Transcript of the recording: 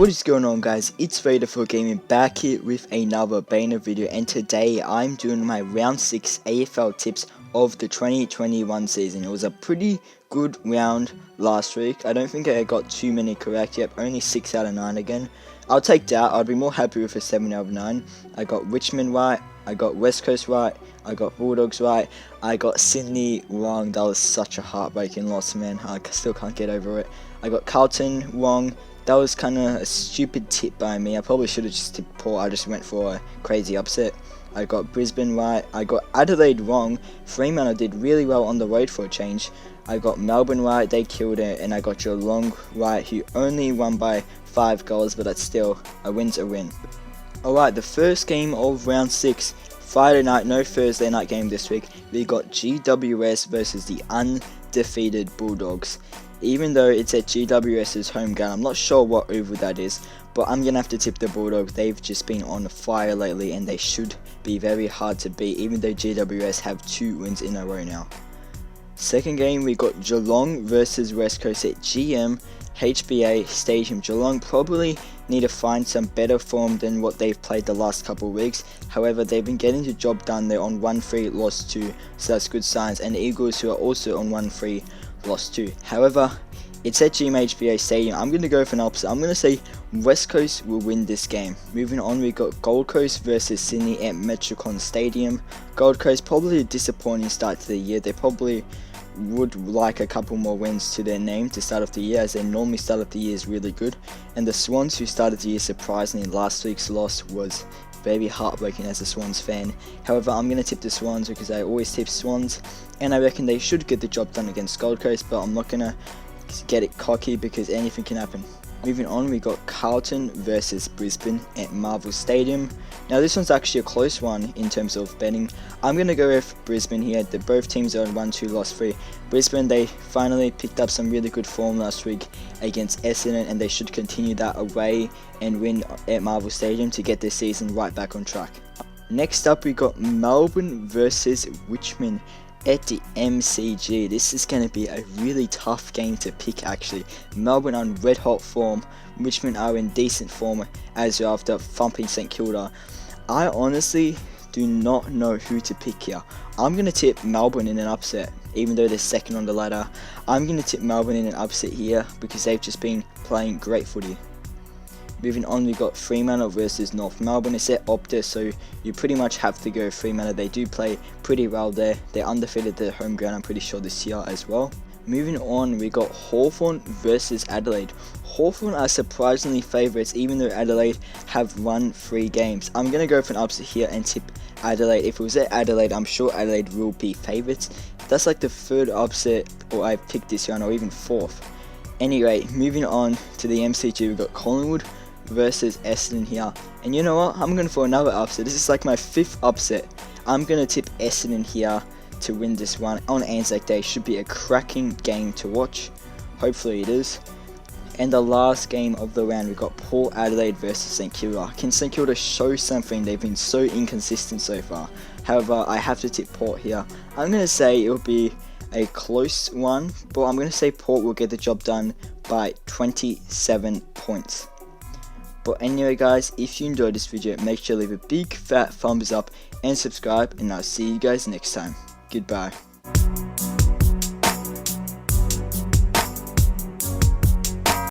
What is going on, guys? It's Vader for Gaming back here with another banger video, and today I'm doing my round 6 AFL tips of the 2021 season. It was a pretty good round last week. I don't think I got too many correct yet, only 6 out of 9 again. I'll take that. I'd be more happy with a 7 out of 9. I got Richmond right, I got West Coast right, I got Bulldogs right, I got Sydney wrong. That was such a heartbreaking loss, man. I still can't get over it. I got Carlton wrong. That was kind of a stupid tip by me. I probably should have just tipped Port. I just went for a crazy upset. I got Brisbane right. I got Adelaide wrong. Fremantle did really well on the road for a change. I got Melbourne right. They killed it. And I got Geelong right, who only won by 5 goals, but that's still a win's a win. Alright, the first game of round 6. Friday night, no Thursday night game this week. We got GWS versus the undefeated Bulldogs. Even though it's at GWS's home ground, I'm not sure what oval that is, but I'm going to have to tip the Bulldogs. They've just been on fire lately and they should be very hard to beat, even though GWS have 2 wins in a row now. Second game, we got Geelong versus West Coast at HBA Stadium. Geelong probably need to find some better form than what they've played the last couple of weeks. However, they've been getting the job done. They're on 1-3, lost 2, so that's good signs. And the Eagles, who are also on 1-3, lost 2. However, it's at HBA Stadium. I'm going to go for an opposite. I'm going to say West Coast will win this game. Moving on, we got Gold Coast versus Sydney at Metricon Stadium. Gold Coast, probably a disappointing start to the year. They probably would like a couple more wins to their name to start off the year, as they normally start off the year is really good. And the Swans, who started the year surprisingly, last week's loss was very heartbreaking as a Swans fan. However, I'm going to tip the Swans because I always tip Swans, and I reckon they should get the job done against Gold Coast, but I'm not going to get it cocky because anything can happen. Moving on, we got Carlton versus Brisbane at Marvel Stadium. Now this one's actually a close one in terms of betting. I'm going to go with Brisbane here. Both teams are on 1-2, lost 3. Brisbane, they finally picked up some really good form last week against Essendon, and they should continue that away and win at Marvel Stadium to get their season right back on track. Next up, we got Melbourne versus Richmond at the MCG. This is going to be a really tough game to pick actually. Melbourne are in red hot form, Richmond are in decent form as well after thumping St Kilda. I honestly do not know who to pick here. I'm going to tip Melbourne in an upset, even though they're second on the ladder. I'm going to tip Melbourne in an upset here because they've just been playing great footy. Moving on, we got Fremantle versus North Melbourne. It's at Optus, so you pretty much have to go Fremantle. They do play pretty well there. They're undefeated at their home ground, I'm pretty sure, this year as well. Moving on, we got Hawthorne versus Adelaide. Hawthorne are surprisingly favourites, even though Adelaide have won 3 games. I'm going to go for an upset here and tip Adelaide. If it was at Adelaide, I'm sure Adelaide will be favourites. That's like the 3rd upset or I've picked this round, or even 4th. Anyway, moving on to the MCG, we got Collingwood versus Essendon here, and you know what, I'm going for another upset. This is like my 5th upset. I'm going to tip Essendon here to win this one on Anzac Day. Should be a cracking game to watch, hopefully it is. And the last game of the round, we got Port Adelaide versus St Kilda. Can St Kilda show something? They've been so inconsistent so far. However, I have to tip Port here. I'm going to say it'll be a close one, but I'm going to say Port will get the job done by 27 points. But anyway, guys, if you enjoyed this video, make sure to leave a big fat thumbs up and subscribe, and I'll see you guys next time. Goodbye.